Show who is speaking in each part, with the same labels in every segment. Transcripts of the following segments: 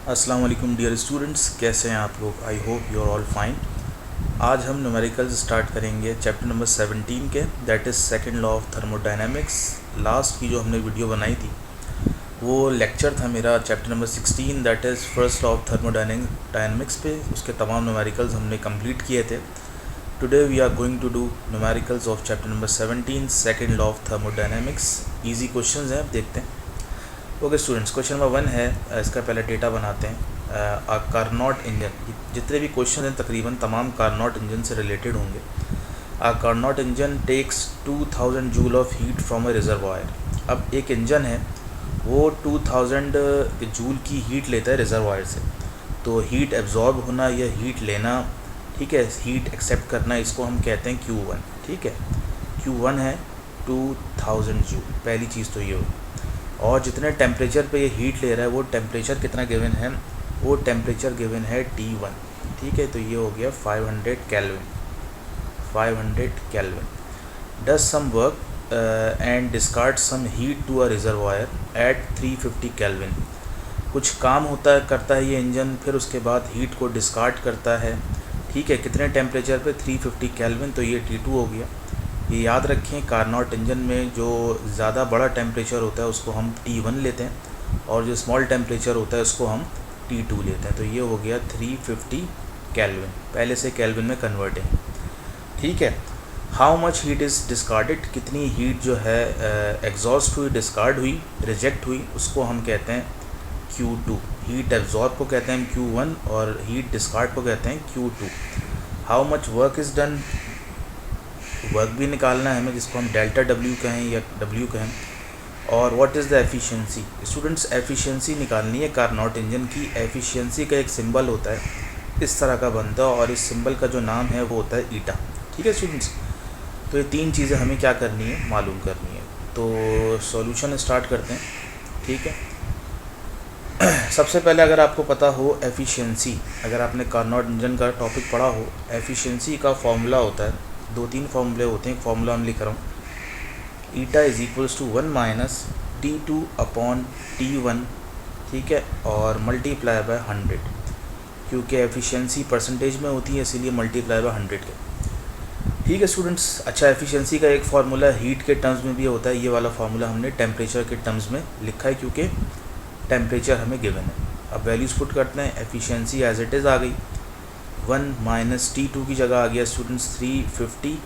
Speaker 1: अस्सलाम वालेकुम dear students, कैसे हैं आप लोग। I hope you are all fine. आज हम न्यूमेरिकल्स स्टार्ट करेंगे चैप्टर नंबर 17 के, that is second law of thermodynamics. Last की जो हमने वीडियो बनाई थी वो लेक्चर था मेरा chapter number 16, that is first law of thermodynamics पे। उसके तमाम न्यूमेरिकल्स हमने कंप्लीट किए थे। Today we are going to do numericals of chapter number 17, second law of thermodynamics. Easy questions हैं, अब देखते हैं। ओके स्टूडेंट्स, क्वेश्चन नंबर 1 है, इसका पहले डेटा बनाते हैं। कार्नोट इंजन, जितने भी क्वेश्चन हैं तकरीबन तमाम कार्नोट इंजन से रिलेटेड होंगे। Carnot engine takes 2000 joule of heat from a reservoir. अब एक इंजन है वो 2000 जूल की हीट लेता है रिजर्वायर से। तो हीट एब्जॉर्ब होना या हीट लेना, ठीक है, हीट एक्सेप्ट करना, इसको हम कहते हैं Q1। ठीक है, Q1 है 2000 जूल, पहली चीज़ तो ये होगी। और जितने टेम्परेचर पे ये हीट ले रहा है वो टेम्परेचर कितना गिवन है, वो टेम्परेचर गिवन है T1। ठीक है, तो ये हो गया 500 kelvin. 500 kelvin does some work and discard some heat to a reservoir at 350 kelvin. कुछ काम होता है, करता है ये इंजन, फिर उसके बाद हीट को डिस्कार्ड करता है। ठीक है, कितने टेम्परेचर पे, 350 केल्विन, तो ये T2 हो गया। ये याद रखें, कार्नोट इंजन में जो ज़्यादा बड़ा टेम्परेचर होता है उसको हम T1 लेते हैं, और जो स्मॉल टेम्परेचर होता है उसको हम T2 लेते हैं। तो ये हो गया 350 केल्विन, पहले से केल्विन में कन्वर्टिंग। ठीक है, how much heat is discarded, कितनी हीट जो है एग्जॉस्ट हुई, डिस्कार्ड हुई, रिजेक्ट हुई, उसको हम कहते हैं Q2। हीट एब्जॉर्ब को कहते हैं Q1 और हीट डिस्कार्ड को कहते हैं Q2। How much work is done, work भी निकालना है हमें, जिसको हम डेल्टा W कहें या W कहें। और what is the efficiency, students efficiency निकालनी है। कार्नोट इंजन की एफिशिएंसी का एक सिंबल होता है, इस तरह का बनता है, और इस सिंबल का जो नाम है वो होता है ईटा। ठीक है स्टूडेंट्स, तो ये तीन चीज़ें हमें क्या करनी है, मालूम करनी है। तो सॉल्यूशन स्टार्ट करते हैं। ठीक है, सबसे पहले अगर आपको पता हो एफिशिएंसी, अगर आपने कार्नोट इंजन का टॉपिक पढ़ा हो, एफिशिएंसी का फॉर्मूला होता है, 2-3 फॉर्मूले होते हैं। एक फॉर्मूला हम लिख रहा हूँ, eta is equals to 1 minus T2 upon T1। ठीक है, और मल्टीप्लाई बाय 100, क्योंकि एफिशिएंसी परसेंटेज में होती है इसीलिए मल्टीप्लाई बाय 100 के। ठीक है स्टूडेंट्स, अच्छा, एफिशिएंसी का एक फार्मूला हीट के टर्म्स में भी होता है, ये वाला फार्मूला हमने टेम्परेचर के टर्म्स में लिखा है क्योंकि टेम्परेचर हमें गिवन है। अब वैल्यूज़ पुट करते हैं, एफिशिएंसी एज इट इज़ आ गई, 1 माइनस T2 की जगह आ गया स्टूडेंट्स 350,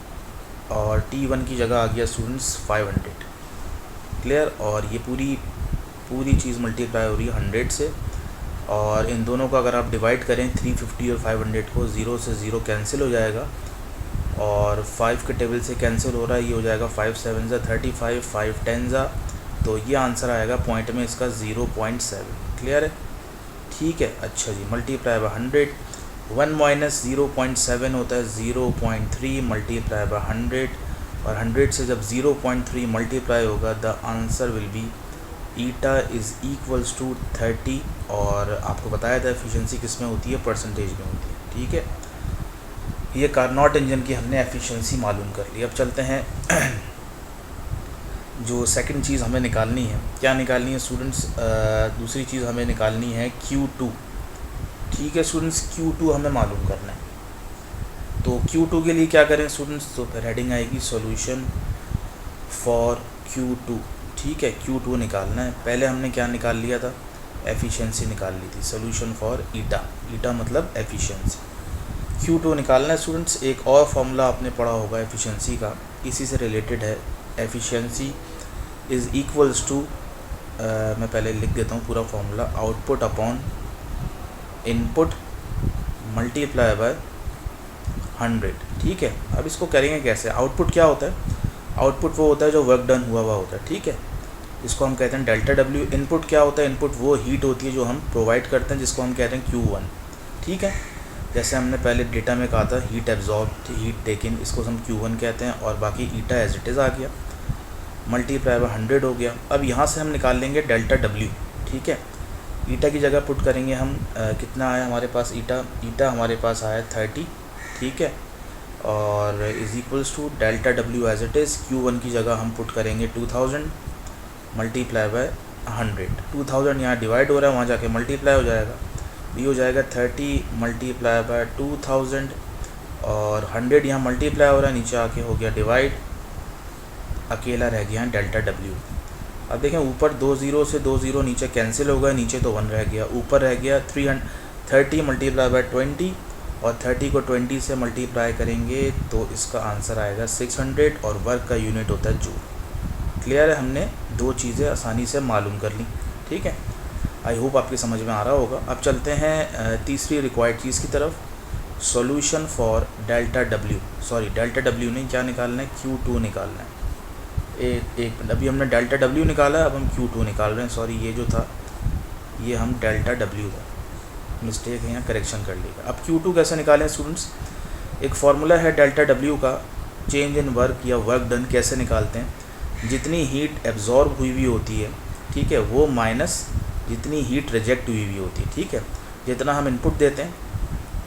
Speaker 1: और T1 की जगह आ गया स्टूडेंट्स 500। क्लियर, और ये पूरी चीज़ मल्टीप्लाई हो रही है 100 से, और इन दोनों को अगर आप डिवाइड करें 350 और 500 को, 0 से 0 कैंसिल हो जाएगा, और 5 के टेबल से कैंसिल हो रहा है, ये हो जाएगा 5 7 ज़ा 35, 5 10 ज़ा, तो ये आंसर आएगा पॉइंट में इसका 0.7। क्लियर है, ठीक है। अच्छा जी, मल्टीप्लाई बाय 100, 1 माइनस 0.7 होता है 0.3 मल्टीप्लाई बाय 100, और 100 से जब 0.3 मल्टीप्लाई होगा the answer will be eta is equals to 30। और आपको बताया था एफिशिएंसी किस में होती है, परसेंटेज में होती है। ठीक है, ये कार्नोट इंजन की हमने एफिशिएंसी मालूम कर ली। अब चलते हैं जो सेकंड चीज़ हमें निकालनी है, क्या निकालनी है स्टूडेंट्स, दूसरी चीज़ हमें निकालनी है Q2। ठीक है स्टूडेंट्स, Q2 हमें मालूम करना है। तो Q2 के लिए क्या करें स्टूडेंट्स, तो फिर हेडिंग आएगी सॉल्यूशन फॉर Q2। ठीक है, Q2 निकालना है। पहले हमने क्या निकाल लिया था, एफिशिएंसी निकाल ली थी, सॉल्यूशन फॉर ईटा। ईटा मतलब एफिशिएंसी। Q2 निकालना है स्टूडेंट्स। एक और फार्मूला आपने पढ़ा होगा एफिशिएंसी का, इसी से रिलेटेड है। एफिशिएंसी इज़ इक्वल्स टू, मैं पहले लिख देता हूँ पूरा formula, output upon input multiply by 100। ठीक है, अब इसको करेंगे कैसे, आउटपुट क्या होता है, आउटपुट वो होता है जो वर्क डन हुआ होता है। ठीक है, इसको हम कहते हैं डेल्टा W। इनपुट क्या होता है, इनपुट वो हीट होती है जो हम प्रोवाइड करते हैं, जिसको हम कहते हैं Q1। ठीक है, जैसे हमने पहले डेटा में कहा था हीट एब्जॉर्ब, हीट टेकन, इसको हम Q1 कहते हैं, और बाकी ईटा एज इट इज़ आ गया, मल्टीप्लाई बाय 100 हो गया। अब यहाँ से हम निकाल लेंगे डेल्टा W। ठीक है, ईटा की जगह पुट करेंगे हम, कितना आया हमारे पास, ईटा हमारे पास आया 30। ठीक है, और is equals to delta W as it is, Q1 की जगह हम पुट करेंगे 2000 मल्टीप्लाई बाय 100। 2000 यहाँ डिवाइड हो रहा है, वहाँ जाके मल्टीप्लाई हो जाएगा, ये हो जाएगा 30 मल्टीप्लाई बाय 2000 और 100 यहाँ मल्टीप्लाई हो रहा है, नीचे आके हो गया डिवाइड, अकेला रह गया डेल्टा डब्ल्यू। अब देखें ऊपर 2 ज़ीरो से 2 ज़ीरो नीचे कैंसिल हो गया, नीचे तो 1 रह गया, ऊपर रह गया 30 मल्टीप्लाई बाय 20 और 30 को 20 से मल्टीप्लाई करेंगे तो इसका आंसर आएगा 600 और वर्क का यूनिट होता है जूल। क्लियर है, हमने दो चीज़ें आसानी से मालूम कर ली। ठीक है, आई होप आपकी समझ में आ रहा होगा। अब चलते हैं तीसरी रिक्वायर्ड चीज़ की तरफ, solution for delta W, sorry delta W नहीं, क्या निकालना है, Q2 निकालना है। एक मिनट, अभी हमने डेल्टा डब्ल्यू निकाला है, अब हम Q2 निकाल रहे हैं। सॉरी ये जो था ये हम डेल्टा डब्ल्यू था, मिस्टेक है, यहाँ करेक्शन कर लिएगा। अब Q2 कैसे निकालें स्टूडेंट्स, एक फार्मूला है डेल्टा डब्ल्यू का, चेंज इन वर्क या वर्क डन कैसे निकालते हैं, जितनी हीट एब्जॉर्ब हुई हुई होती है, ठीक है, वो माइनस जितनी हीट रिजेक्ट हुई हुई होती है। ठीक है, जितना हम इनपुट देते हैं,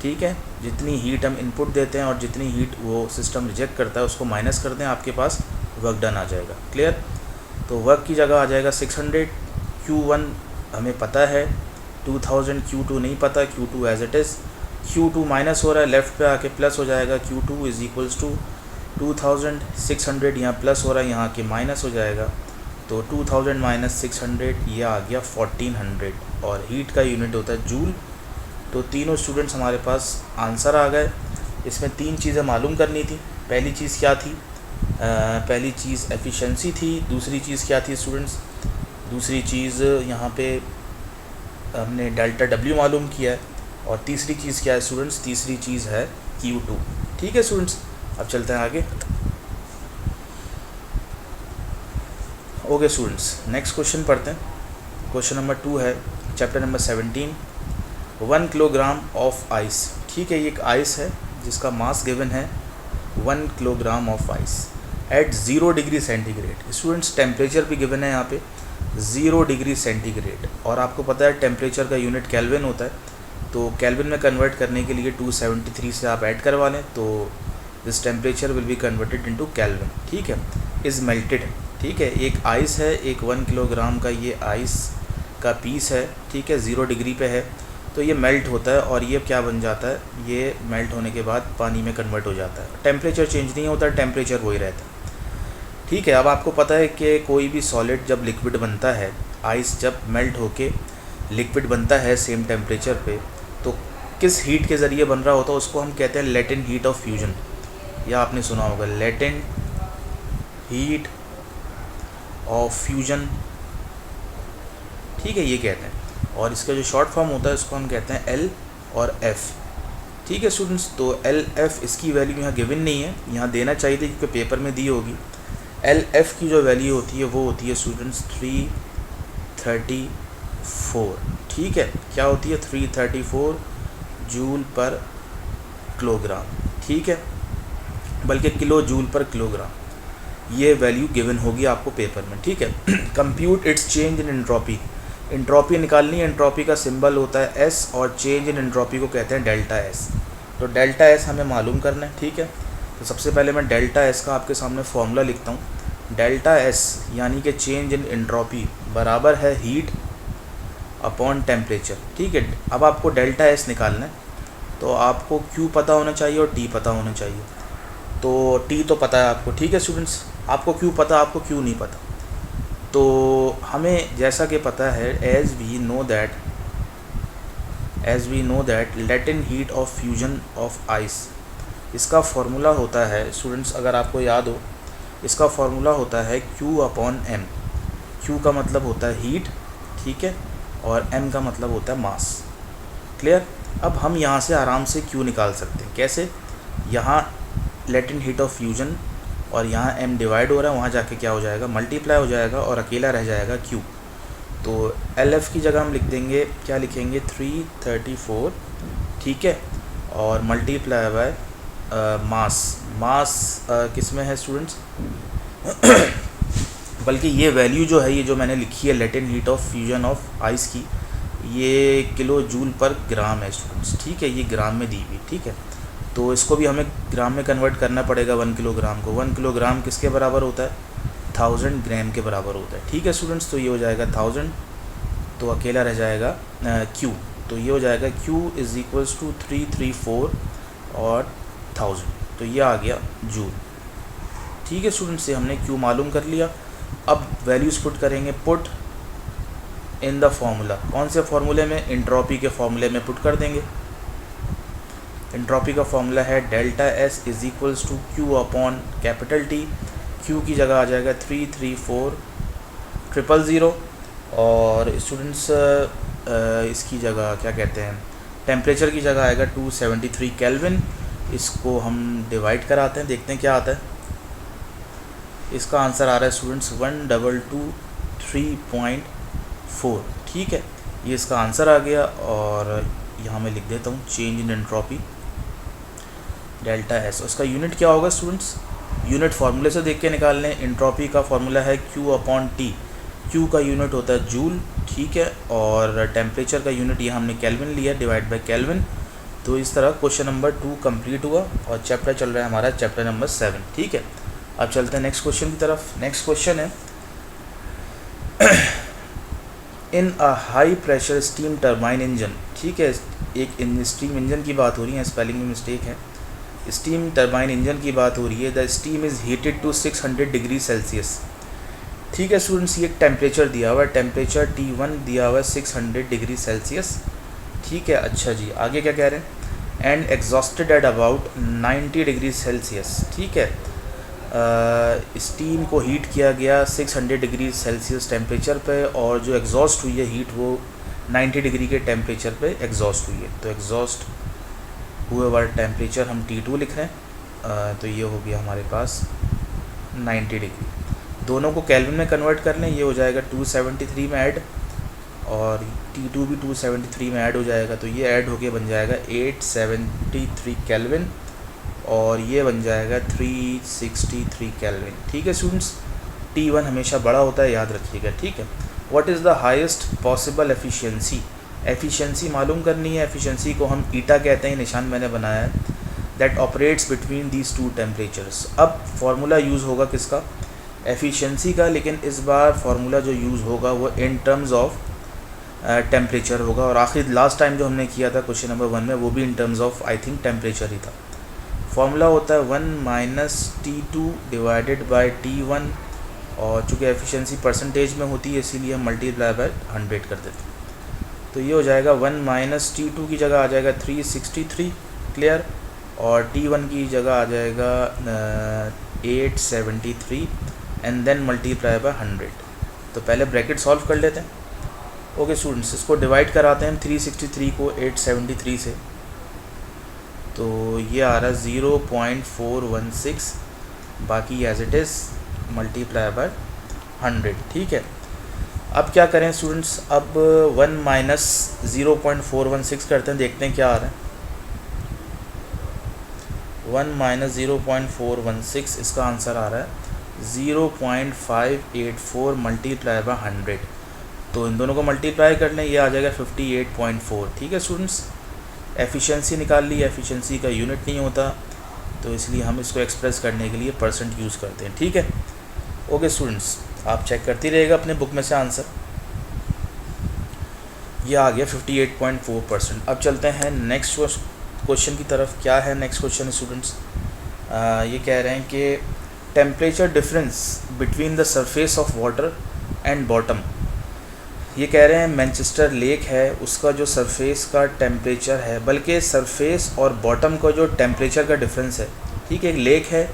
Speaker 1: ठीक है, जितनी हीट हम इनपुट देते हैं और जितनी हीट वो सिस्टम रिजेक्ट करता है उसको माइनस कर दें, आपके पास वर्क डन आ जाएगा। क्लियर, तो वर्क की जगह आ जाएगा 600, Q1 हमें पता है, 2000, Q2 नहीं पता, Q2 as it is, Q2 minus हो रहा है, लेफ़्ट पे आके प्लस हो जाएगा, Q2 इज़ इक्वल्स टू 2000, 600 यहाँ प्लस हो रहा है, यहाँ के माइनस हो जाएगा, तो 2000 माइनस 600 ये आ गया 1400 और हीट का यूनिट होता है जूल। तो तीनों स्टूडेंट्स हमारे पास आंसर आ गए। इसमें तीन चीज़ें मालूम करनी थी। पहली चीज़ क्या थी, पहली चीज़ एफिशिएंसी थी। दूसरी चीज़ क्या थी स्टूडेंट्स, दूसरी चीज़ यहाँ पे हमने डेल्टा डब्ल्यू मालूम किया है, और तीसरी चीज़ क्या है स्टूडेंट्स, तीसरी चीज़ है Q2। ठीक है स्टूडेंट्स, अब चलते हैं आगे। ओके स्टूडेंट्स, नेक्स्ट क्वेश्चन पढ़ते हैं। क्वेश्चन नंबर 2 है, chapter number 17, 1 kilogram of ice. ठीक है, ये एक आइस है जिसका मास गिवन है 1 kilogram of ice eight 0 degree centigrade. Students temperature भी गिवन है यहाँ पे 0 डिग्री सेंटीग्रेड, और आपको पता है टेम्परेचर का यूनिट केल्विन होता है, तो केल्विन में कन्वर्ट करने के लिए 273 से आप ऐड करवा लें तो this temperature will be converted into kelvin. ठीक है, इज़ मेल्टेड। ठीक है, एक आइस है, एक 1 किलोग्राम का ये आइस का पीस है, ठीक है, 0 डिग्री पे है, तो ये मेल्ट होता है और ये क्या बन जाता है, ये मेल्ट होने के बाद पानी में कन्वर्ट हो जाता है। टेम्परेचर चेंज नहीं होता, टेम्परेचर वही रहता है। ठीक है, अब आपको पता है कि कोई भी सॉलिड जब लिक्विड बनता है, आइस जब मेल्ट होके लिक्विड बनता है सेम टेम्परेचर पे, तो किस हीट के ज़रिए बन रहा होता है उसको हम कहते हैं लेटेंट हीट ऑफ फ्यूजन, या आपने सुना होगा लेटेंट हीट ऑफ फ्यूजन। ठीक है, ये कहते हैं, और इसका जो शॉर्ट फॉर्म होता है इसको हम कहते हैं L और F। ठीक है स्टूडेंट्स, तो LF इसकी वैल्यू यहाँ गिवन नहीं है, यहाँ देना चाहिए थी क्योंकि पेपर में दी होगी। LF की जो वैल्यू होती है वो होती है स्टूडेंट्स 334। ठीक है, क्या होती है 334 जूल पर किलोग्राम। ठीक है, बल्कि किलो जूल पर किलोग्राम, ये वैल्यू गिवन होगी आपको पेपर में। ठीक है, compute it's change in entropy. Entropy निकालनी है, एंट्रोपी का सिंबल होता है S और चेंज इन एंट्रोपी को कहते हैं डेल्टा S। तो डेल्टा S हमें मालूम करना है। ठीक है, तो सबसे पहले मैं डेल्टा S का आपके सामने फॉर्मूला लिखता हूँ। डेल्टा S यानी कि चेंज इन एंट्रोपी बराबर है हीट अपॉन टेम्परेचर। ठीक है, अब आपको डेल्टा S निकालना है, तो आपको Q पता होना चाहिए और T पता होना चाहिए। तो T तो पता है आपको, ठीक है स्टूडेंट्स, आपको Q पता, आपको Q नहीं पता। तो हमें जैसा कि पता है as we know that latent heat of fusion of ice, इसका फार्मूला होता है स्टूडेंट्स, अगर आपको याद हो, इसका फार्मूला होता है Q अपॉन M। Q का मतलब होता है हीट, ठीक है, और M का मतलब होता है मास। क्लियर, अब हम यहाँ से आराम से Q निकाल सकते हैं। कैसे, यहाँ लेटेंट हीट ऑफ फ्यूजन और यहाँ M डिवाइड हो रहा है, वहाँ जाके क्या हो जाएगा, मल्टीप्लाई हो जाएगा और अकेला रह जाएगा Q। तो LF की जगह हम लिख देंगे, क्या लिखेंगे 334, ठीक है, और मल्टीप्लाई बाय मास किस में है स्टूडेंट्स बल्कि ये वैल्यू जो है, ये जो मैंने लिखी है latent heat of fusion of ice की, ये किलो जूल पर ग्राम है स्टूडेंट्स। ठीक है, ये ग्राम में दी हुई। ठीक है, तो इसको भी हमें ग्राम में कन्वर्ट करना पड़ेगा 1 किलोग्राम को। 1 किलोग्राम किसके बराबर होता है, 1000 ग्राम के बराबर होता है। ठीक है स्टूडेंट्स, तो ये हो जाएगा 1000, तो अकेला रह जाएगा Q। तो ये हो जाएगा Q इज़ इक्वल्स टू 334 और 1000, तो ये आ गया जूल। ठीक है स्टूडेंट्स, से हमने Q मालूम कर लिया। अब वैल्यूज़ पुट करेंगे, पुट इन द फॉर्मूला। कौन से फॉर्मूले में? इंट्रॉपी के फॉर्मूले में पुट कर देंगे। इंट्रॉपी का फॉर्मूला है delta S is equals to Q upon capital T. Q की जगह आ जाएगा 334,000 और स्टूडेंट्स इसकी जगह क्या कहते हैं, टेम्परेचर की जगह आएगा 273 केल्विन। इसको हम डिवाइड कराते हैं, देखते हैं क्या आता है। इसका आंसर आ रहा है स्टूडेंट्स 1223.4। ठीक है, ये इसका आंसर आ गया। और यहाँ मैं लिख देता हूँ change in entropy delta S. उसका यूनिट क्या होगा स्टूडेंट्स? यूनिट फार्मूले से देख के निकाल लें। एंट्रोपी का फार्मूला है Q अपॉन टी। Q का यूनिट होता है जूल, ठीक है, और टेम्परेचर का यूनिट यहाँ हमने केल्विन लिया, डिवाइड बाय केल्विन। तो इस तरह क्वेश्चन नंबर 2 कंप्लीट हुआ और चैप्टर चल रहा है हमारा चैप्टर नंबर 7। ठीक है, अब चलते हैं नेक्स्ट क्वेश्चन की तरफ। नेक्स्ट क्वेश्चन है in a high pressure steam turbine engine. ठीक है, एक स्टीम इंजन की बात हो रही है, स्पेलिंग में मिस्टेक है, स्टीम टरबाइन इंजन की बात हो रही है। The steam is heated to 600 degree Celsius. ठीक है स्टूडेंट्स, ये एक टेम्परेचर दिया हुआ है, टेम्परेचर T1 दिया हुआ है 600 डिग्री सेल्सियस। ठीक है, अच्छा जी, आगे क्या कह रहे हैं? And exhausted at about 90 degree Celsius. ठीक है, स्टीम को हीट किया गया 600 डिग्री सेल्सियस टेम्परेचर पे, और जो एग्जॉस्ट हुई है हीट वो 90 डिग्री के टेम्परेचर पे एग्जॉस्ट हुई है। तो एग्जॉस्ट हुए वाला टेम्परेचर हम T2 लिख रहे हैं। तो ये हो गया हमारे पास 90 डिग्री। दोनों को केल्विन में कन्वर्ट कर लें, ये हो जाएगा 273 में ऐड, और T2 भी 273 में ऐड हो जाएगा। तो ये ऐड होके बन जाएगा 873 केल्विन, और ये बन जाएगा 363 केल्विन। ठीक है स्टूडेंट्स, T1 हमेशा बड़ा होता है, याद रखिएगा। ठीक है, what is the highest possible efficiency? Efficiency मालूम करनी है। एफिशिएंसी को हम ईटा कहते हैं, निशान मैंने बनाया है। That operates between these two temperatures. अब फार्मूला यूज़ होगा किसका? एफिशिएंसी का, लेकिन इस बार फार्मूला जो यूज़ होगा वो इन टर्म्स ऑफ टेम्परेचर होगा। और आखिर लास्ट टाइम जो हमने किया था क्वेश्चन नंबर 1 में, वो भी in terms of I think temperature ही था। फार्मूला होता है 1 minus T2 divided by T1, और चूँकि एफिशिएंसी परसेंटेज में होती है इसीलिए हम मल्टीप्लाई बाय 100 कर देते हैं। तो ये हो जाएगा 1 माइनस T2 की जगह आ जाएगा 363, क्लियर, और T1 की जगह आ जाएगा 873 एंड देन मल्टीप्लाई बाय 100। तो पहले ब्रैकेट सॉल्व कर लेते हैं। ओके स्टूडेंट्स, इसको डिवाइड कराते हैं 363 को 873 से, तो ये आ रहा है 0.416, बाकी as it is multiply by 100। ठीक है, अब क्या करें स्टूडेंट्स? अब 1 माइनस 0.416 करते हैं, देखते हैं क्या आ रहा है। 1 माइनस 0.416, इसका आंसर आ रहा है 0.584 मल्टीप्लाई बाय 100। तो इन दोनों को मल्टीप्लाई कर लें, ये आ जाएगा 58.4। ठीक है स्टूडेंट्स, एफिशिएंसी निकाल ली। एफिशिएंसी का यूनिट नहीं होता, तो इसलिए हम इसको एक्सप्रेस करने के लिए परसेंट यूज़ करते हैं। ठीक है, ओके स्टूडेंट्स, आप चेक करते रहिएगा अपने बुक में से आंसर। ये आ गया 58.4%। अब चलते हैं नेक्स्ट क्वेश्चन की तरफ। क्या है नेक्स्ट क्वेश्चन स्टूडेंट्स? ये कह रहे हैं कि temperature difference between the surface of water and bottom. ये कह रहे हैं मैनचेस्टर लेक है, उसका जो सरफेस का टेम्परेचर है, बल्कि सरफेस और बॉटम का जो टेम्परेचर का डिफरेंस है। ठीक है, एक लेक है,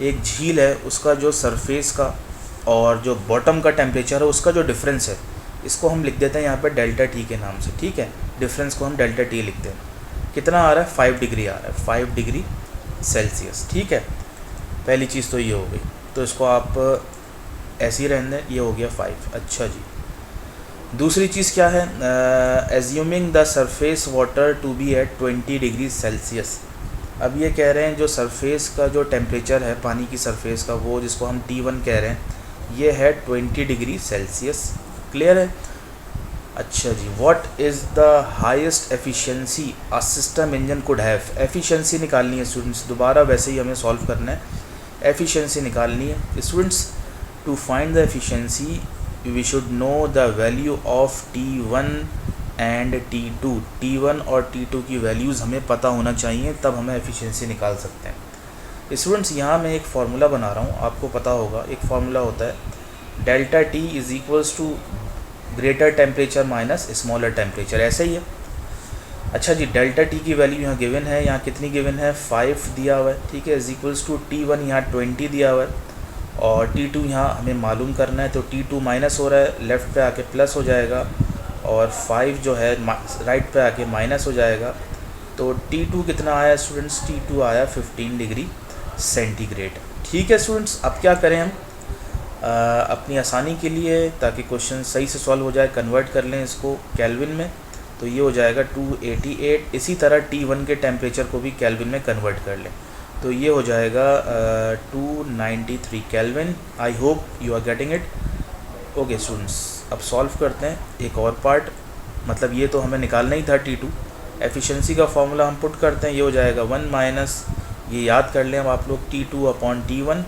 Speaker 1: एक झील है, उसका जो सरफेस का और जो बॉटम का टेम्परेचर है उसका जो डिफरेंस है, इसको हम लिख देते हैं यहाँ पे डेल्टा टी के नाम से। ठीक है, डिफरेंस को हम डेल्टा टी लिखते हैं। कितना आ रहा है? 5 डिग्री आ रहा है, 5 डिग्री सेल्सियस। ठीक है, पहली चीज़ तो ये हो गई, तो इसको आप ऐसे ही रहने दें, ये हो गया 5। अच्छा जी, दूसरी चीज़ क्या है? Assuming the surface water to be at 20 degree Celsius. अब ये कह रहे हैं जो सरफेस का जो टेम्परेचर है पानी की सरफेस का, वो जिसको हम T1 कह रहे हैं, ये है 20 डिग्री सेल्सियस। क्लियर है? अच्छा जी, what is the highest efficiency a system engine could have? Efficiency निकालनी है स्टूडेंट्स, दोबारा वैसे ही हमें सॉल्व करना है, एफिशिएंसी निकालनी है students. To find the efficiency we should know the value of T1 and T2, T1 और T2 की वैल्यूज़ हमें पता होना चाहिए, तब हमें एफिशिएंसी निकाल सकते हैं। स्टूडेंट्स यहाँ मैं एक फार्मूला बना रहा हूँ, आपको पता होगा एक फार्मूला होता है delta T is equals to greater temperature minus smaller temperature, ऐसा ही है। अच्छा जी, डेल्टा T की वैल्यू यहाँ गिवन है, यहाँ कितनी गिवन है 5 दिया हुआ है, ठीक है, इज इक्वल्स टू T1 यहाँ 20 दिया हुआ है और T2 यहाँ हमें मालूम करना है, तो T2 माइनस हो रहा है, लेफ़्ट पे आके प्लस हो जाएगा और 5 जो है राइट पे आके माइनस हो जाएगा। तो T2 कितना आया स्टूडेंट्स, T2 आया 15 डिग्री सेंटीग्रेड। ठीक है स्टूडेंट्स, अब क्या करें हम अपनी आसानी के लिए, ताकि क्वेश्चन सही से सॉल्व हो जाए, कन्वर्ट कर लें इसको केल्विन में, तो ये हो जाएगा 288। इसी तरह T1 के टेम्परेचर को भी केल्विन में कन्वर्ट कर लें, तो ये हो जाएगा 293 kelvin. I hope you are getting it. Okay students, अब सॉल्व करते हैं एक और पार्ट, मतलब ये तो हमें निकालना ही था T2। एफिशिएंसी का फॉर्मूला हम पुट करते हैं, ये हो जाएगा 1 माइनस, ये याद कर लें अब आप लोग, T2 अपॉन T1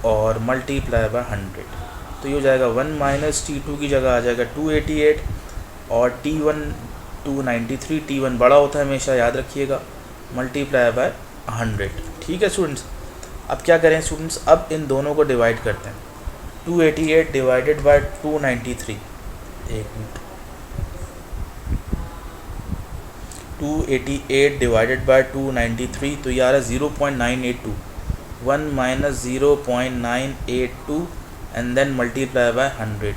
Speaker 1: और मल्टीप्लाई बाय 100, तो ये हो जाएगा 1 माइनस T2 की जगह आ जाएगा 288 और T1 293, T1 बड़ा होता है हमेशा, याद रखिएगा, मल्टीप्लाई बाय 100। ठीक है स्टूडेंट्स, अब क्या करें स्टूडेंट्स, अब इन दोनों को डिवाइड करते हैं। 288 डिवाइडेड बाय 293, एक मिनट, 288 डिवाइडेड बाय 293, तो ये आ रहा है 0.982, 1 minus 0.982 and then multiply by 100।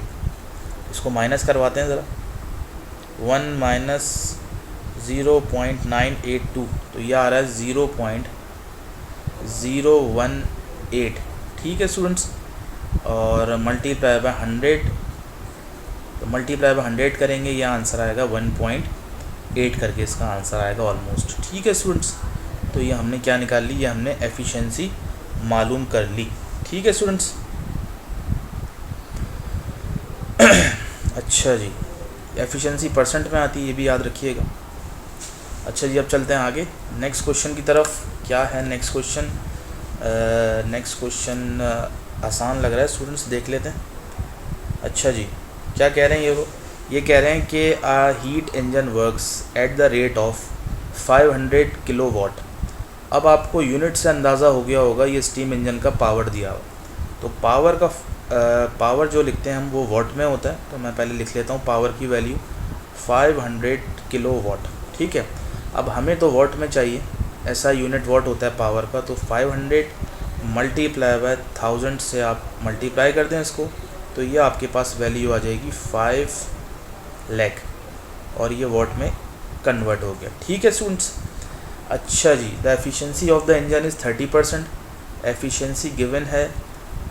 Speaker 1: इसको माइनस करवाते हैं ज़रा, 1 माइनस 0.982, तो ये आ रहा है 0.018। ठीक है स्टूडेंट्स, और मल्टीप्लाई बाय 100, तो मल्टीप्लाई बाय 100 करेंगे, यह आंसर आएगा 1.8 करके इसका आंसर आएगा ऑलमोस्ट। ठीक है स्टूडेंट्स, तो ये हमने क्या निकाल ली, ये हमने एफिशिएंसी मालूम कर ली। ठीक है स्टूडेंट्स। अच्छा जी, एफिशिएंसी परसेंट में आती है, ये भी याद रखिएगा। अच्छा जी, अब चलते हैं आगे नेक्स्ट क्वेश्चन की तरफ। क्या है नेक्स्ट क्वेश्चन? नेक्स्ट क्वेश्चन आसान लग रहा है स्टूडेंट्स, देख लेते हैं। अच्छा जी, क्या कह रहे हैं ये कह रहे हैं कि a heat engine works at the rate of 500 kilowatt. अब आपको यूनिट से अंदाज़ा हो गया होगा, ये स्टीम इंजन का पावर दिया हुआ, तो पावर का पावर जो लिखते हैं हम वो वाट में होता है, तो मैं पहले लिख लेता हूँ पावर की वैल्यू 500 किलोवाट। ठीक है, अब हमें तो वाट में चाहिए, ऐसा यूनिट वाट होता है पावर का, तो 500 मल्टीप्लाई बाय 1000 से आप मल्टीप्लाई कर दें इसको, तो ये आपके पास वैल्यू आ जाएगी 5 लाख और ये वाट में कन्वर्ट हो गया। ठीक है स्टूडेंट्स। अच्छा जी, the efficiency of the engine is 30%। Efficiency given है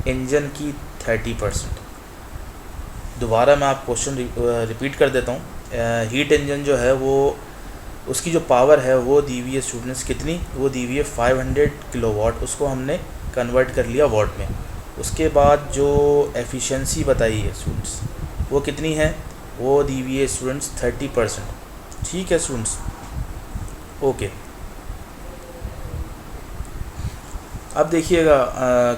Speaker 1: इंजन की 30%। दोबारा मैं आप क्वेश्चन रिपीट कर देता हूँ। हीट इंजन जो है वो, उसकी जो पावर है वो दी हुई है स्टूडेंट्स, कितनी, वो दी हुई है 500 किलोवाट, उसको हमने कन्वर्ट कर लिया वाट में। उसके बाद जो एफिशिएंसी बताई है स्टूडेंट्स वो कितनी है, वो दी हुई है स्टूडेंट्स 30%। ठीक है स्टूडेंट्स, ओके। अब देखिए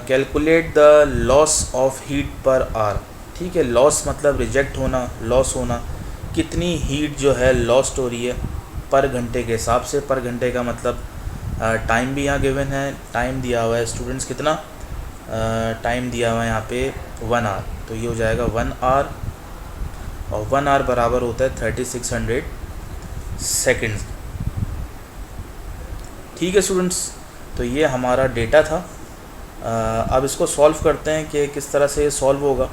Speaker 1: calculate the loss of heat per hour. ठीक है, लॉस मतलब रिजेक्ट होना, लॉस होना, कितनी हीट जो है लॉस्ट हो रही है पर घंटे के हिसाब से। पर घंटे का मतलब टाइम भी यहाँ गिवन है, टाइम दिया हुआ है स्टूडेंट्स, कितना टाइम दिया हुआ है यहाँ पे 1 आवर, तो ये हो जाएगा 1 आवर, और 1 आवर बराबर होता है 3600 सेकेंड्स। ठीक है स्टूडेंट्स, तो ये हमारा डेटा था। अब इसको सॉल्व करते हैं कि किस तरह से ये सॉल्व होगा।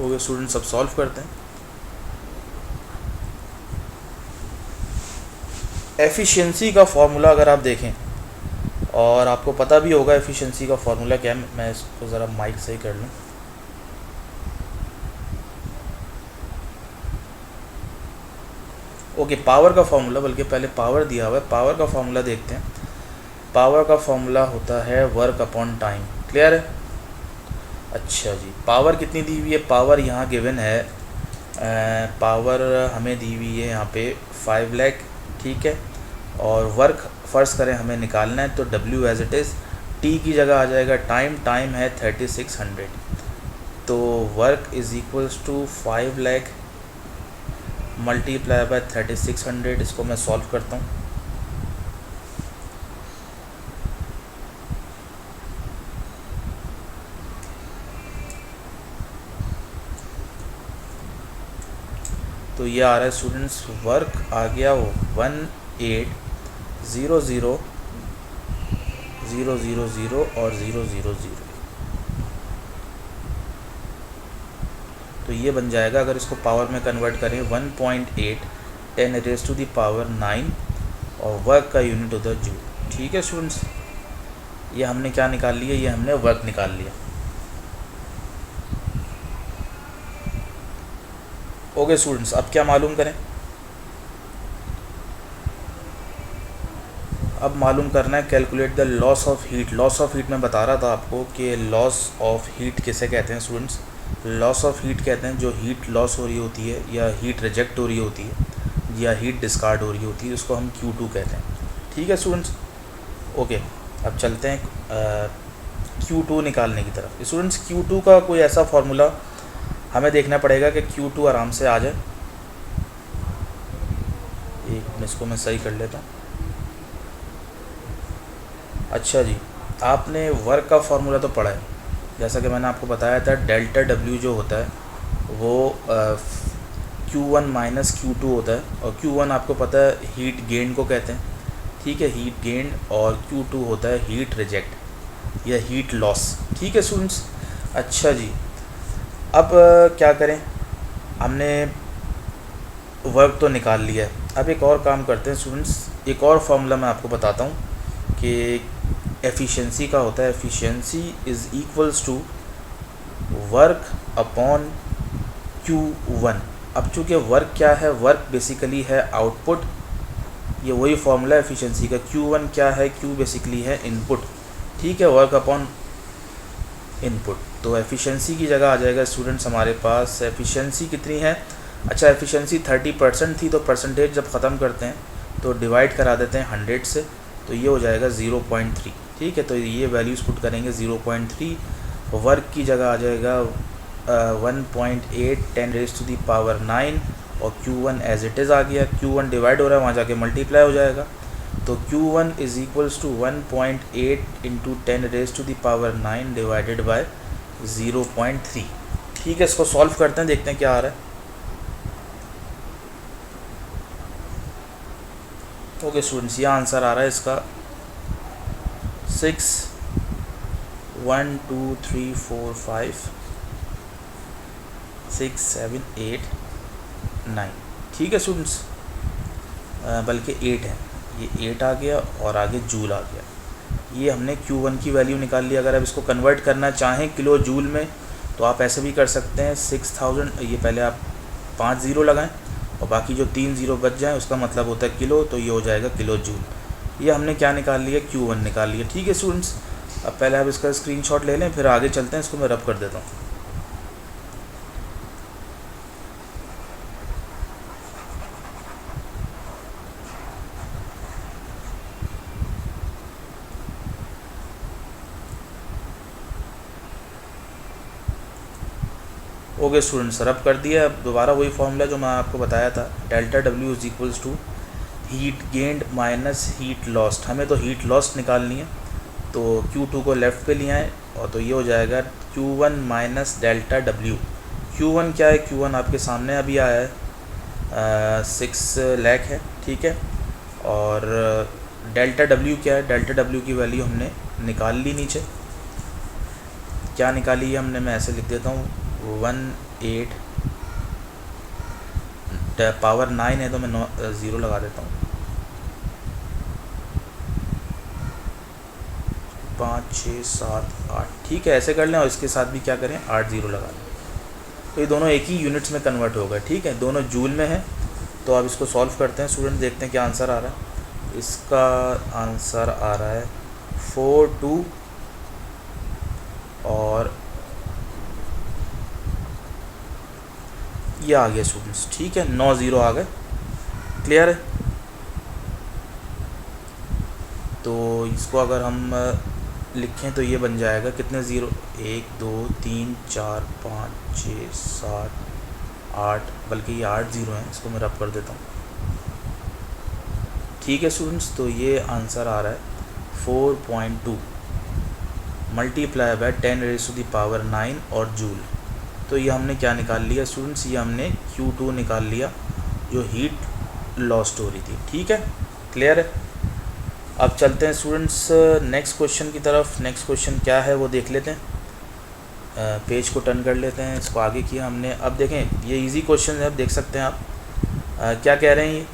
Speaker 1: ओके स्टूडेंट्स, अब सॉल्व करते हैं। एफिशिएंसी का फॉर्मूला अगर आप देखें, और आपको पता भी होगा एफिशिएंसी का फॉर्मूला क्या है, मैं इसको ज़रा माइक सही कर लूँ। ओके, पावर का फॉर्मूला, बल्कि पहले पावर दिया हुआ है, पावर का फॉर्मूला देखते हैं। पावर का फॉर्मूला होता है वर्क अपॉन टाइम। क्लियर है? अच्छा जी, पावर कितनी दी हुई है, पावर यहाँ गिवन है, पावर हमें दी हुई है यहाँ पे 5 लाख। ठीक है, और वर्क फ़र्ज़ करें हमें निकालना है, तो W as it is, T की जगह आ जाएगा टाइम है 3600, तो work is equals to 5 lakh multiply by 3600। इसको मैं सॉल्व करता हूँ। तो ये आ रहा है स्टूडेंट्स, वर्क आ गया 1800,000 और 000। तो ये बन जाएगा, अगर इसको पावर में कन्वर्ट करें, 1.8 10⁻⁹ और वर्क का यूनिट होता है जूल। ठीक है स्टूडेंट्स, ये हमने क्या निकाल लिया, ये हमने वर्क निकाल लिया। ओके स्टूडेंट्स, अब क्या मालूम करें, अब मालूम करना है calculate the loss of heat. Loss of heat मैं बता रहा था आपको कि लॉस ऑफ हीट किसे कहते हैं स्टूडेंट्स। लॉस ऑफ हीट कहते हैं जो हीट लॉस हो रही होती है या हीट रिजेक्ट हो रही होती है या हीट डिस्कार्ड हो रही होती है, उसको हम Q2 कहते हैं। ठीक है स्टूडेंट्स, ओके। अब चलते हैं Q2 निकालने की तरफ। स्टूडेंट्स, Q2 का कोई ऐसा फार्मूला हमें देखना पड़ेगा कि Q2 आराम से आ जाए। एक मिनट, इसको मैं सही कर लेता हूँ। अच्छा जी, आपने वर्क का फार्मूला तो पढ़ा है, जैसा कि मैंने आपको बताया था, डेल्टा W जो होता है वो Q1 माइनस Q2 होता है, और Q1 आपको पता है हीट गेन को कहते हैं। ठीक है, हीट गेन, और Q2 होता है हीट रिजेक्ट या हीट लॉस। ठीक है स्टूडेंट्स, अच्छा जी, अब क्या करें, हमने वर्क तो निकाल लिया है। अब एक और काम करते हैं स्टूडेंट्स, एक और फार्मूला मैं आपको बताता हूँ कि एफिशिएंसी का होता है। Efficiency is equals to work upon Q1। अब चूँकि वर्क क्या है, वर्क बेसिकली है आउटपुट, ये वही फार्मूला है एफिशिएंसी का। Q1 क्या है, Q बेसिकली है इनपुट। ठीक है, वर्क अपॉन इनपुट, तो एफिशिएंसी की जगह आ जाएगा स्टूडेंट्स हमारे पास एफिशिएंसी कितनी है। अच्छा, एफिशिएंसी 30% थी, तो परसेंटेज जब ख़त्म करते हैं तो डिवाइड करा देते हैं 100 से, तो ये हो जाएगा 0.3। ठीक है, तो ये वैल्यूज़ पुट करेंगे 0.3। वर्क की जगह आ जाएगा 1.8 10⁻⁹ और Q1 एज इट इज़ आ गया। Q1 डिवाइड हो रहा है, वहाँ जाके मल्टीप्लाई हो जाएगा, तो Q1 is equals to 1.8 into 10⁻⁹ divided by 0.3। ठीक है, इसको सॉल्व करते हैं, देखते हैं क्या आ रहा है। ओके स्टूडेंट्स, ये आंसर आ रहा है इसका 6 1 2 3 4 5 6 7 8 9। ठीक है स्टूडेंट्स, बल्कि 8 है, ये 8 आ गया और आगे जूल आ गया। ये हमने Q1 की वैल्यू निकाल ली। अगर आप इसको कन्वर्ट करना चाहें किलो जूल में, तो आप ऐसे भी कर सकते हैं। 6000, ये पहले आप 5 ज़ीरो लगाएं और बाकी जो 3 ज़ीरो बच जाएं उसका मतलब होता है किलो, तो ये हो जाएगा किलो जूल। ये हमने क्या निकाल लिया, Q1 निकाल लिया। ठीक है स्टूडेंट्स, अब पहले आप इसका स्क्रीनशॉट ले लें, फिर आगे चलते हैं। इसको मैं रब कर देता हूँ। ओके स्टूडेंट्स, रब कर दिया। अब दोबारा वही फॉर्मूला जो मैं आपको बताया था, delta W is equals to heat gained minus heat lost. हमें तो हीट लॉस्ट निकालनी है, तो Q2 को लेफ़्ट पे लिया है, और तो ये हो जाएगा Q1 minus delta W। Q1 क्या है, Q1 आपके सामने अभी आया है 6 लाख है। ठीक है, और डेल्टा W क्या है, डेल्टा W की वैल्यू हमने निकाल ली। नीचे क्या निकाली है हमने, मैं ऐसे लिख देता हूँ, 18 पावर 9 है, तो मैं 0 लगा देता हूँ। 5 6 7 8। ठीक है, ऐसे कर लें, और इसके साथ भी क्या करें, 8 ज़ीरो लगा लें, तो ये दोनों एक ही यूनिट्स में कन्वर्ट होगा। ठीक है, दोनों जूल में है। तो अब इसको सॉल्व करते हैं स्टूडेंट, देखते हैं क्या आंसर आ रहा है। इसका आंसर आ रहा है 42 और ये आ गया स्टूडेंट्स। ठीक है, 9 ज़ीरो आ गए। क्लियर है। तो इसको अगर हम लिखें तो ये बन जाएगा कितने ज़ीरो, 1 2 3 4 5 6 7 8, बल्कि ये 8 ज़ीरो हैं, इसको मैं रब कर देता हूँ। ठीक है स्टूडेंट्स, तो ये आंसर आ रहा है 4.2 मल्टीप्लाई बाय 10⁻⁹ और जूल। तो ये हमने क्या निकाल लिया स्टूडेंट्स, ये हमने Q2 निकाल लिया जो हीट लॉस्ट हो रही थी। ठीक है, क्लियर है। अब चलते हैं स्टूडेंट्स नेक्स्ट क्वेश्चन की तरफ। नेक्स्ट क्वेश्चन क्या है वो देख लेते हैं। पेज को टर्न कर लेते हैं, इसको आगे किया हमने। अब देखें ये इजी क्वेश्चन है, अब देख सकते हैं आप क्या कह रहे हैं ये।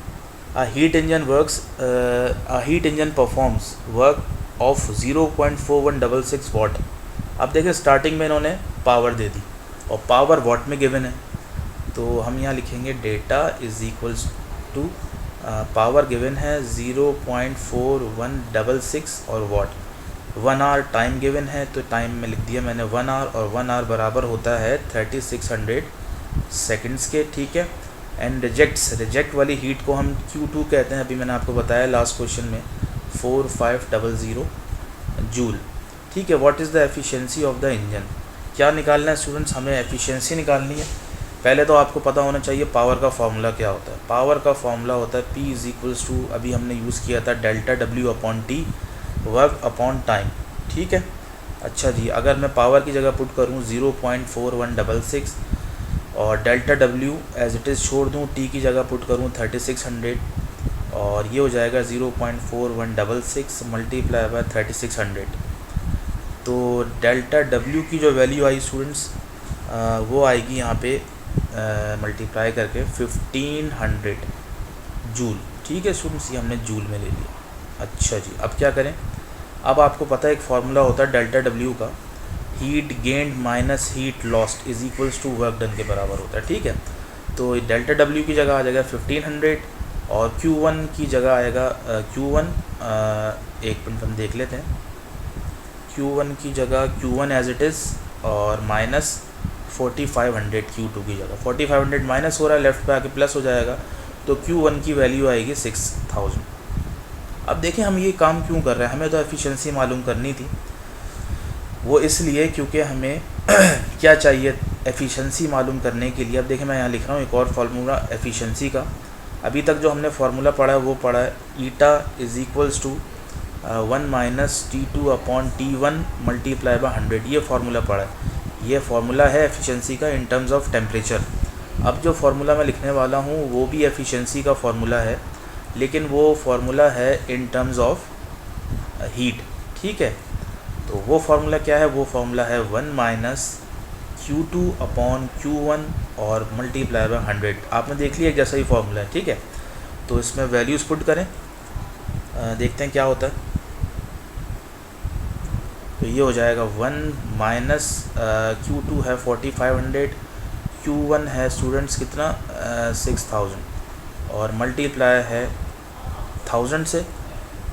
Speaker 1: Heat engine performs work of 0.4166 वाट। अब देखें स्टार्टिंग में इन्होंने पावर दे दी और पावर वाट में गिवन है, तो हम यहाँ लिखेंगे data is equals to power given है 0.4166 और वाट। 1 आवर टाइम गिवन है, तो टाइम में लिख दिया मैंने 1 आवर, और 1 आवर बराबर होता है 3600 सेकंड्स के। ठीक है, एंड रिजेक्ट वाली हीट को हम Q2 कहते हैं, अभी मैंने आपको बताया लास्ट क्वेश्चन में 4500 जूल। ठीक है, what is the efficiency of the engine. क्या निकालना है स्टूडेंट्स, हमें एफिशिएंसी निकालनी है। पहले तो आपको पता होना चाहिए पावर का फॉर्मूला क्या होता है। पावर का फॉर्मूला होता है P इज़ इक्वल्स टू, अभी हमने यूज़ किया था delta W upon T work upon time. ठीक है, अच्छा जी, अगर मैं पावर की जगह पुट करूँ 0.4166 और delta W as it is छोड़ दूँ, T की जगह पुट करूँ 3600, और ये हो जाएगा 0.4166 मल्टीप्लाई बाय 3600। तो डेल्टा W की जो वैल्यू आई स्टूडेंट्स वो आएगी यहाँ पे मल्टीप्लाई करके 1500 जूल। ठीक है स्टूडेंट्स, ये हमने जूल में ले लिया। अच्छा जी, अब क्या करें। अब आपको पता है एक फार्मूला होता है डेल्टा W का, heat gained minus heat lost is equals to work done के बराबर होता है। ठीक है, तो डेल्टा W की जगह आ जाएगा 1500 और Q1 की जगह आएगा Q1 एक मिनट हम देख लेते हैं। Q1 की जगह Q1 एज इट इज़ और माइनस 4500 Q2 की जगह। 4500 माइनस हो रहा है, लेफ्ट पे आके प्लस हो जाएगा, तो Q1 की वैल्यू आएगी 6000। अब देखें हम ये काम क्यों कर रहे हैं, हमें तो एफिशिएंसी मालूम करनी थी। वो इसलिए क्योंकि हमें क्या चाहिए एफिशिएंसी मालूम करने के लिए। अब देखें मैं यहाँ लिख रहा हूँ एक और फार्मूला एफिशिएंसी का। अभी तक जो हमने फार्मूला पढ़ा है वो पढ़ा है eta is equals to 1 minus T2 upon T1 multiply by 100, ये फार्मूला पढ़ा है। ये फार्मूला है एफिशिएंसी का इन टर्म्स ऑफ टेम्परेचर। अब जो फार्मूला मैं लिखने वाला हूँ वो भी एफिशिएंसी का फार्मूला है, लेकिन वो फार्मूला है इन टर्म्स ऑफ हीट। ठीक है, तो वो फार्मूला क्या है, वो फार्मूला है 1 माइनस Q2 अपॉन Q1 और मल्टीप्लाई बाय 100। आपने देख लिया जैसा ही फार्मूला है। ठीक है, तो इसमें वैल्यूज़ पुट करें, देखते हैं क्या होता है। तो ये हो जाएगा 1 माइनस Q2 है 4500, Q1 है स्टूडेंट्स कितना 6000 और मल्टीप्लाई है 1000 से।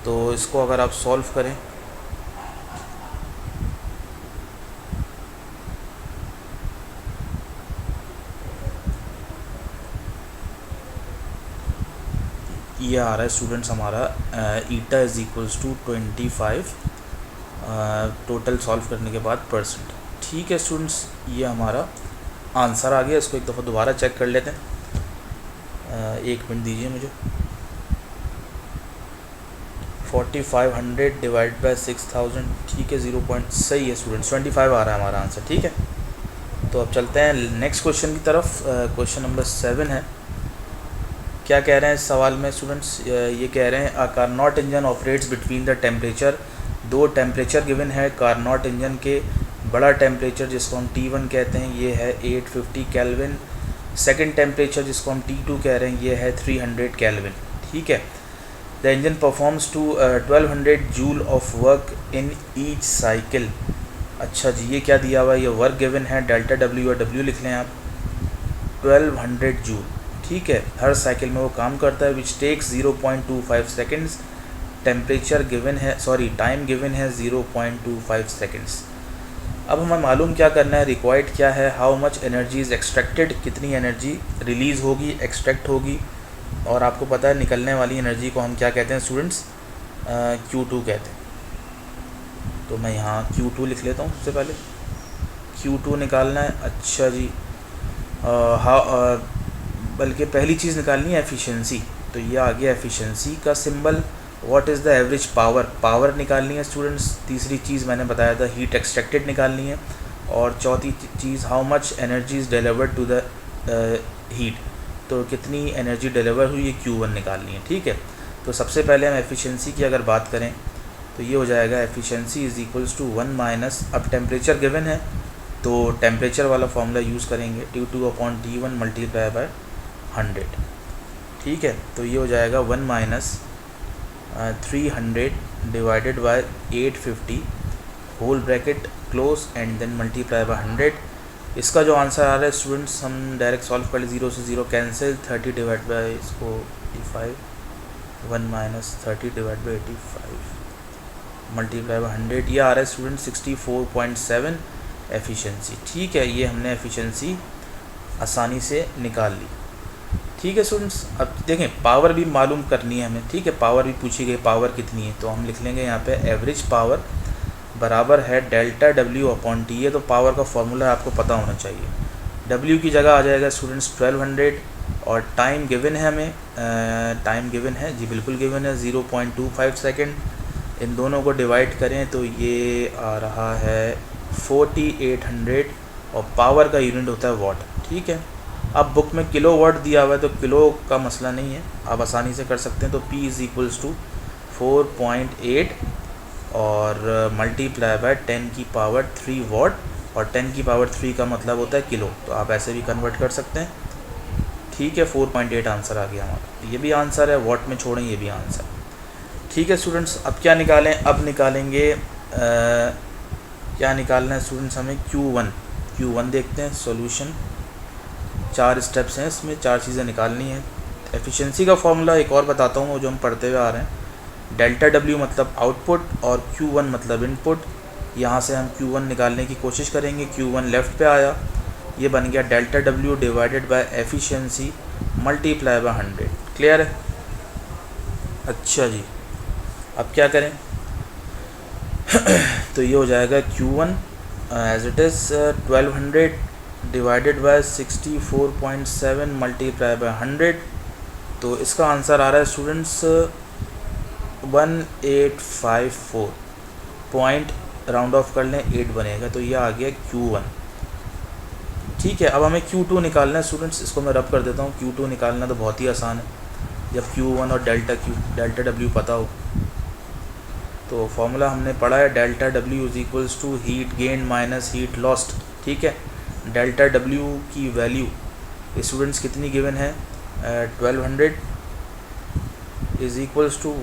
Speaker 1: तो इसको अगर आप सॉल्व करें ये आ रहा है स्टूडेंट्स हमारा eta is equals to 25 total solve करने के बाद %। ठीक है स्टूडेंट्स, ये हमारा आंसर आ गया। इसको एक दफ़ा दोबारा चेक कर लेते हैं, एक मिनट दीजिए मुझे। 4500 डिवाइड बाय 6000, ठीक है 0 पॉइंट सही है स्टूडेंट्स, 25 आ रहा है हमारा आंसर। ठीक है, तो अब चलते हैं नेक्स्ट क्वेश्चन की तरफ। क्वेश्चन नंबर 7 है। क्या कह रहे हैं इस सवाल में स्टूडेंट्स, ये कह रहे हैं a Carnot engine operates between the temperature. दो टेम्परेचर गिवन है कार्नोट इंजन के। बड़ा टेम्परेचर जिसको हम T1 कहते हैं ये है 850 केल्विन। सेकंड टेम्परेचर जिसको हम T2 कह रहे हैं ये है 300 केल्विन। ठीक है, the engine performs to 1200 joule of work in each cycle. अच्छा जी, ये क्या दिया हुआ है, ये वर्क गिवन है, डेल्टा W और W लिख लें आप, 1200 जूल। ठीक है, हर साइकिल में वो काम करता है, which takes 0.25 seconds. Temperature given है, सॉरी टाइम गिवन है 0.25 सेकेंड्स। अब हमें मालूम क्या करना है, रिक्वायर्ड क्या है, how much energy is extracted, कितनी एनर्जी रिलीज़ होगी, एक्सट्रैक्ट होगी, और आपको पता है निकलने वाली एनर्जी को हम क्या कहते हैं स्टूडेंट्स, Q2 कहते हैं। तो मैं यहाँ Q2 लिख लेता हूँ सबसे पहले। Q2 निकालना है। अच्छा जी, बल्कि पहली चीज़ निकालनी है एफिशिएंसी। तो ये आ गया एफिशिएंसी का symbol. What is the average power, power निकालनी है स्टूडेंट्स। तीसरी चीज़ मैंने बताया था हीट एक्सट्रैक्टेड निकालनी है। और चौथी चीज़ how much energy is delivered to the heat, तो कितनी एनर्जी डिलीवर हुई है Q1 निकालनी है। ठीक है, तो सबसे पहले हम एफिशिएंसी की अगर बात करें तो ये हो जाएगा efficiency is equals to 1 minus, अब टेम्परेचर गिवन है तो टेम्परेचर वाला फॉर्मूला यूज़ करेंगे, T2/T1 मल्टीप्लाई बाय 100। ठीक है, तो ये हो जाएगा 1 minus 300 divided by 850 whole bracket close and then multiply by 100। इसका जो आंसर आ रहा है स्टूडेंट्स, हम डायरेक्ट सॉल्व कर ले, 0 से 0 कैंसिल, 30 डिवाइड बाय इसको 85, 1 minus 30 divide by 85 multiply by 100, ये आ रहा है स्टूडेंट 64.7 एफिशिएंसी। ठीक है, ये हमने एफिशिएंसी आसानी से निकाल ली। ठीक है स्टूडेंट्स, अब देखें पावर भी मालूम करनी है हमें। ठीक है, पावर भी पूछी गई, पावर कितनी है, तो हम लिख लेंगे यहाँ पे एवरेज पावर बराबर है डेल्टा W/T। ये तो पावर का फॉर्मूला आपको पता होना चाहिए। W की जगह आ जाएगा स्टूडेंट्स 1200 और टाइम गिवन है हमें, टाइम गिवन है जी, बिल्कुल गिवन है 0.25 सेकेंड। इन दोनों को डिवाइड करें तो ये आ रहा है 4800 और पावर का यूनिट होता है वाट। ठीक है, अब बुक में किलो वाट दिया हुआ है तो किलो का मसला नहीं है, आप आसानी से कर सकते हैं। तो P इज़ इक्वल्स टू 4.8 और मल्टीप्लाई बाय 10 की पावर 3 वाट, और 10 की पावर 3 का मतलब होता है किलो, तो आप ऐसे भी कन्वर्ट कर सकते हैं। ठीक है, 4.8 आंसर आ गया हमारा। ये भी आंसर है, वाट में छोड़ें ये भी आंसर। ठीक है स्टूडेंट्स, अब क्या निकालें, अब निकालेंगे क्या निकालना है स्टूडेंट्स हमें Q1 देखते हैं। सॉल्यूशन 4 स्टेप्स हैं, इसमें 4 चीज़ें निकालनी हैं। एफिशिएंसी का फॉर्मूला एक और बताता हूँ जो हम पढ़ते हुए आ रहे हैं। डेल्टा W मतलब आउटपुट और Q1 मतलब इनपुट। यहाँ से हम Q1 निकालने की कोशिश करेंगे। Q1 लेफ़्ट पे आया, ये बन गया delta W divided by efficiency multiply by 100। Clear है? अच्छा जी, अब क्या करें तो ये हो जाएगा Q1 as it is 1200 divided by 64.7 multiply by 100। तो इसका आंसर आ रहा है स्टूडेंट्स 1854 पॉइंट, राउंड ऑफ कर लें 8 बनेगा, तो ये आ गया Q1। ठीक है, अब हमें Q2 निकालना है स्टूडेंट्स। इसको मैं रब कर देता हूँ। Q2 निकालना तो बहुत ही आसान है, जब Q1 और डेल्टा W पता हो। तो फॉर्मूला हमने पढ़ा है delta W is equals to heat gain minus heat lost. ठीक है, डेल्टा W की वैल्यू स्टूडेंट्स कितनी गिवन है, 1200 is equals to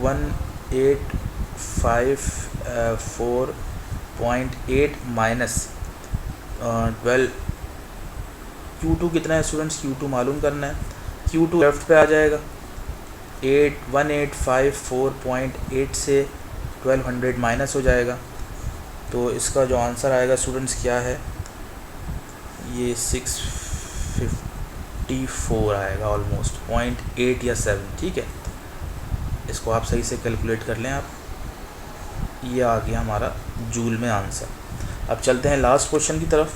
Speaker 1: 1854.8 minus 12। Q2 कितना है स्टूडेंट्स, Q2 मालूम करना है। Q2 लेफ्ट पे आ जाएगा, 1854.8 से 1200 माइनस हो जाएगा, तो इसका जो आंसर आएगा स्टूडेंट्स क्या है, ये 654 आएगा ऑलमोस्ट, 0.8 या 7। ठीक है, इसको आप सही से कैलकुलेट कर लें आप। ये आ गया हमारा जूल में आंसर। अब चलते हैं लास्ट क्वेश्चन की तरफ।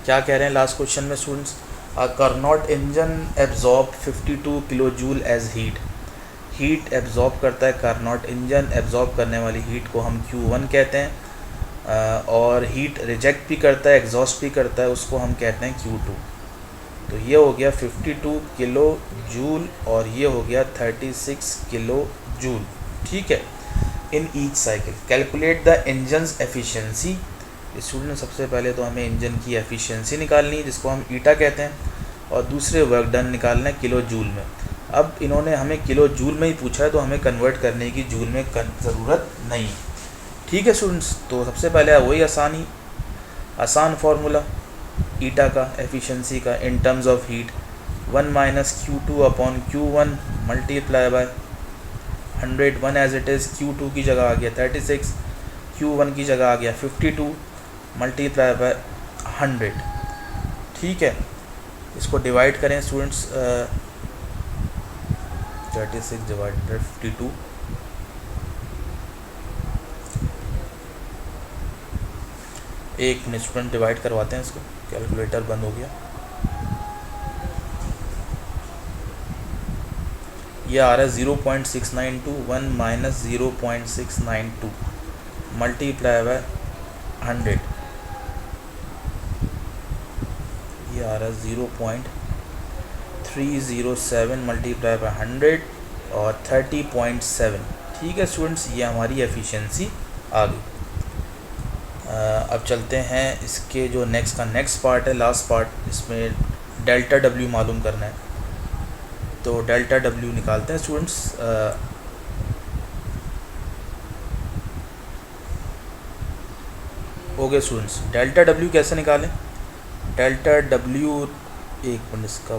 Speaker 1: क्या कह रहे हैं लास्ट क्वेश्चन में students, a Carnot engine absorb 52 kilo joule as heat absorb करता है कार्नोट इंजन। एब्जॉर्ब करने वाली हीट को हम Q1 कहते हैं, और हीट रिजेक्ट भी करता है, एग्जॉस्ट भी करता है, उसको हम कहते हैं Q2। तो ये हो गया 52 किलो जूल और ये हो गया 36 किलो जूल। ठीक है, इन each cycle calculate the engines efficiency. Student सबसे पहले तो हमें इंजन की एफिशिएंसी निकालनी है, जिसको हम ईटा कहते हैं, और दूसरे वर्क डन निकालना है किलो जूल में। अब इन्होंने हमें किलो जूल में ही पूछा है, तो हमें कन्वर्ट करने की जूल में ज़रूरत नहीं है। ठीक है स्टूडेंट्स, तो सबसे पहले वही आसान फार्मूला ईटा का एफिशिएंसी का in terms of heat, 1 minus Q2/Q1 multiply by 100। 1 as it is, Q2 की जगह आ गया 36, Q1 की जगह आ गया 52 मल्टीप्लाई बाय 100। ठीक है, इसको डिवाइड करें स्टूडेंट्स, 36 डिवाइडेड 52, एक मिनट स्टूडेंट, डिवाइड करवाते हैं इसको। कैलकुलेटर बंद हो गया। ये आ रहा है 0.692, 1 माइनस 0.692 मल्टीप्लाई बाय 100। ये आ रहा है 0.307 मल्टीप्लाई बाय 100 और 30.7। ठीक है स्टूडेंट्स, ये हमारी एफिशिएंसी आ गई। अब चलते हैं इसके जो नेक्स्ट पार्ट है, लास्ट पार्ट, इसमें डेल्टा डब्ल्यू मालूम करना है। तो डेल्टा डब्ल्यू निकालते हैं स्टूडेंट्स। ओके स्टूडेंट्स, डेल्टा डब्ल्यू कैसे निकालें? डेल्टा डब्ल्यू, एक मिनट, इसका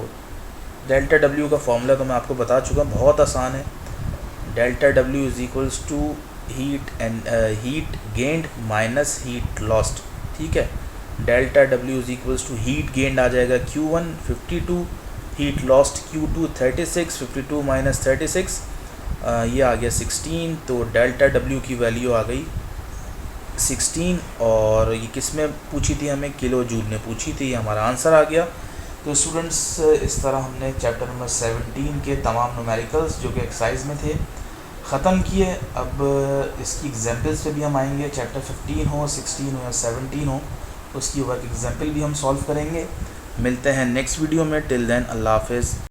Speaker 1: डेल्टा डब्ल्यू का फॉर्मूला तो मैं आपको बता चुका हूँ, बहुत आसान है। Delta W is equals to heat gained minus heat lost. ठीक है, delta W is equals to heat gained आ जाएगा Q1 52, heat lost Q2 36, 52 minus 36, ये आ गया 16। तो डेल्टा डब्ल्यू की वैल्यू आ गई 16। और ये किस में पूछी थी हमें? किलो जूल में पूछी थी। हमारा आंसर आ गया। तो स्टूडेंट्स, इस तरह हमने चैप्टर नंबर 17 के तमाम न्यूमेरिकल्स जो कि एक्सरसाइज में थे ख़त्म किए। अब इसकी एग्जाम्पल्स पे भी हम आएंगे। चैप्टर 15 हो, 16 हो या 17 हो, उसकी वर्क एग्जाम्पल भी हम सॉल्व करेंगे। मिलते हैं नेक्स्ट वीडियो में। टिल देन, अल्लाह हाफ़िज़।